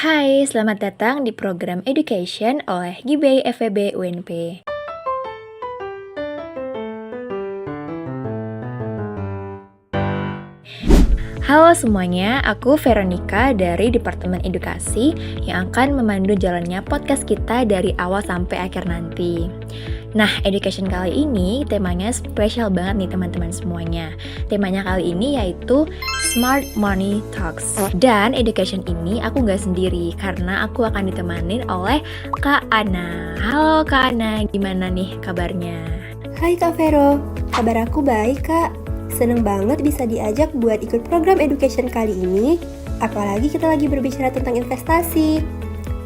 Hai, selamat datang di program Education oleh GIBEI FEB UNP. Halo semuanya, aku Veronica dari Departemen Edukasi yang akan memandu jalannya podcast kita dari awal sampai akhir nanti. Nah, education kali ini temanya spesial banget nih teman-teman semuanya. Temanya kali ini yaitu Smart Money Talks. Dan education ini aku nggak sendiri karena aku akan ditemanin oleh Kak Ana. Halo Kak Ana, gimana nih kabarnya? Hai Kak Vero, kabar aku baik Kak. Seneng banget bisa diajak buat ikut program education kali ini. Apalagi kita lagi berbicara tentang investasi.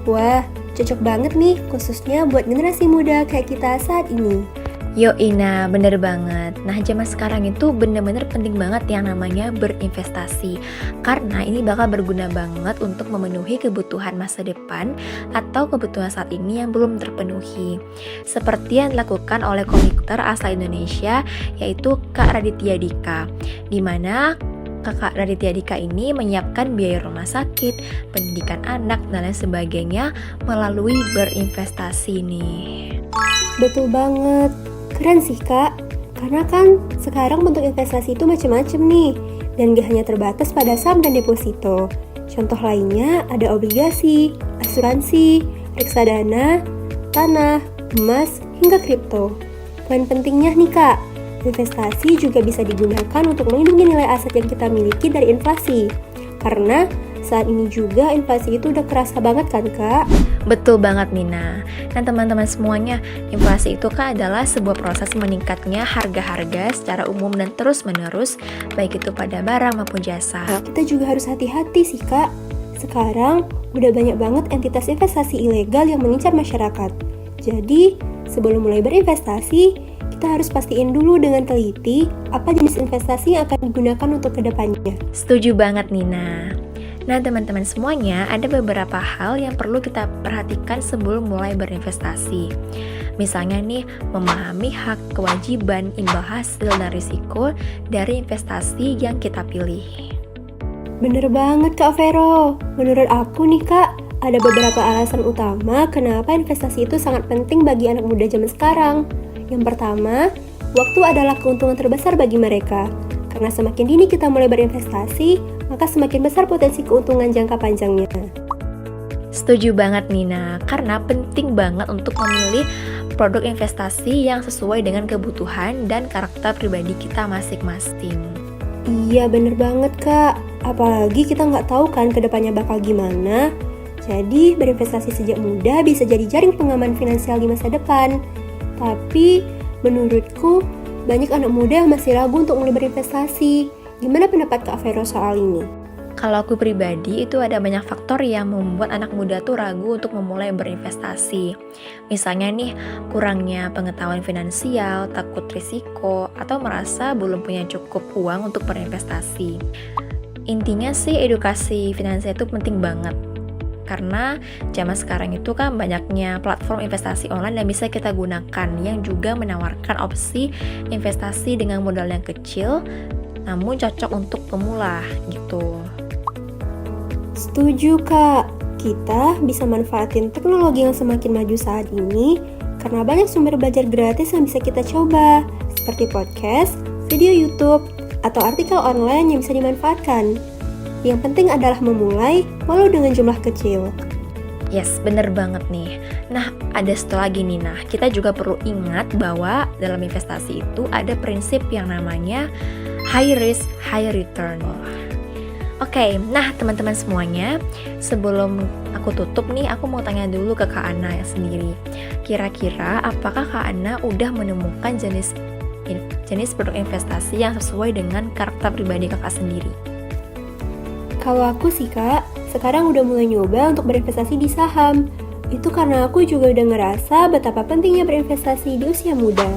Wah, cocok banget nih khususnya buat generasi muda kayak kita saat ini. Yo Ina, bener banget. Nah, zaman sekarang itu bener-bener penting banget yang namanya berinvestasi. Karena ini bakal berguna banget untuk memenuhi kebutuhan masa depan atau kebutuhan saat ini yang belum terpenuhi. Seperti yang dilakukan oleh komikter asal Indonesia, yaitu Kak Raditya Dika. Dimana Kakak Raditya Dika ini menyiapkan biaya rumah sakit, pendidikan anak, dan lain sebagainya melalui berinvestasi nih. Betul banget. Keren sih Kak, karena kan sekarang bentuk investasi itu macam-macam nih, dan gak hanya terbatas pada saham dan deposito. Contoh lainnya ada obligasi, asuransi, reksadana, tanah, emas, hingga kripto. Poin pentingnya nih Kak, investasi juga bisa digunakan untuk melindungi nilai aset yang kita miliki dari inflasi. Karena saat ini juga inflasi itu udah kerasa banget kan Kak? Betul banget Nina. Nah teman-teman semuanya, inflasi itu kan adalah sebuah proses meningkatnya harga-harga secara umum dan terus-menerus, baik itu pada barang maupun jasa. Kita juga harus hati-hati sih Kak. Sekarang udah banyak banget entitas investasi ilegal yang mengincar masyarakat. Jadi sebelum mulai berinvestasi, kita harus pastiin dulu dengan teliti apa jenis investasi yang akan digunakan untuk kedepannya. Setuju banget Nina. Nah teman-teman semuanya, ada beberapa hal yang perlu kita perhatikan sebelum mulai berinvestasi. Misalnya nih, memahami hak, kewajiban, imbal hasil, dan risiko dari investasi yang kita pilih. Bener banget Kak Vero. Menurut aku nih Kak, ada beberapa alasan utama kenapa investasi itu sangat penting bagi anak muda zaman sekarang. Yang pertama, waktu adalah keuntungan terbesar bagi mereka. Karena semakin dini kita mulai berinvestasi, maka semakin besar potensi keuntungan jangka panjangnya. Setuju banget Nina, karena penting banget untuk memilih produk investasi yang sesuai dengan kebutuhan dan karakter pribadi kita masing-masing. Iya bener banget Kak, apalagi kita nggak tahu kan kedepannya bakal gimana. Jadi berinvestasi sejak muda bisa jadi jaring pengaman finansial di masa depan. Tapi menurutku banyak anak muda yang masih ragu untuk mulai berinvestasi. Gimana pendapat Kak Vero soal ini? Kalau aku pribadi itu ada banyak faktor yang membuat anak muda tuh ragu untuk memulai berinvestasi. Misalnya nih, kurangnya pengetahuan finansial, takut risiko, atau merasa belum punya cukup uang untuk berinvestasi. Intinya sih edukasi finansial itu penting banget. Karena zaman sekarang itu kan banyaknya platform investasi online yang bisa kita gunakan yang juga menawarkan opsi investasi dengan modal yang kecil namun cocok untuk pemula gitu. Setuju Kak, kita bisa manfaatin teknologi yang semakin maju saat ini karena banyak sumber belajar gratis yang bisa kita coba seperti podcast, video YouTube, atau artikel online yang bisa dimanfaatkan. Yang penting adalah memulai walau dengan jumlah kecil. Yes, bener banget nih. Nah, ada satu lagi nih, kita juga perlu ingat bahwa dalam investasi itu ada prinsip yang namanya high risk, high return. Oke, nah teman-teman semuanya, sebelum aku tutup nih, aku mau tanya dulu ke Kak Ana sendiri. Kira-kira apakah Kak Ana udah menemukan jenis produk investasi yang sesuai dengan karakter pribadi kakak sendiri? Kalau aku sih Kak, sekarang udah mulai nyoba untuk berinvestasi di saham. Itu karena aku juga udah ngerasa betapa pentingnya berinvestasi di usia muda.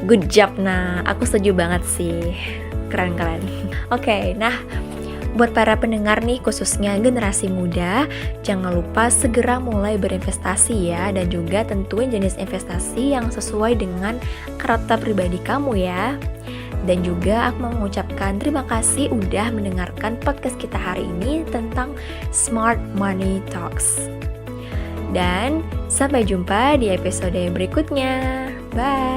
Good job, nah aku setuju banget sih. Keren-keren. Oke, nah buat para pendengar nih, khususnya generasi muda, jangan lupa segera mulai berinvestasi ya, dan juga tentuin jenis investasi yang sesuai dengan karakter pribadi kamu ya. Dan juga aku mau mengucapkan terima kasih udah mendengarkan podcast kita hari ini tentang Smart Money Talks. Dan sampai jumpa di episode berikutnya. Bye!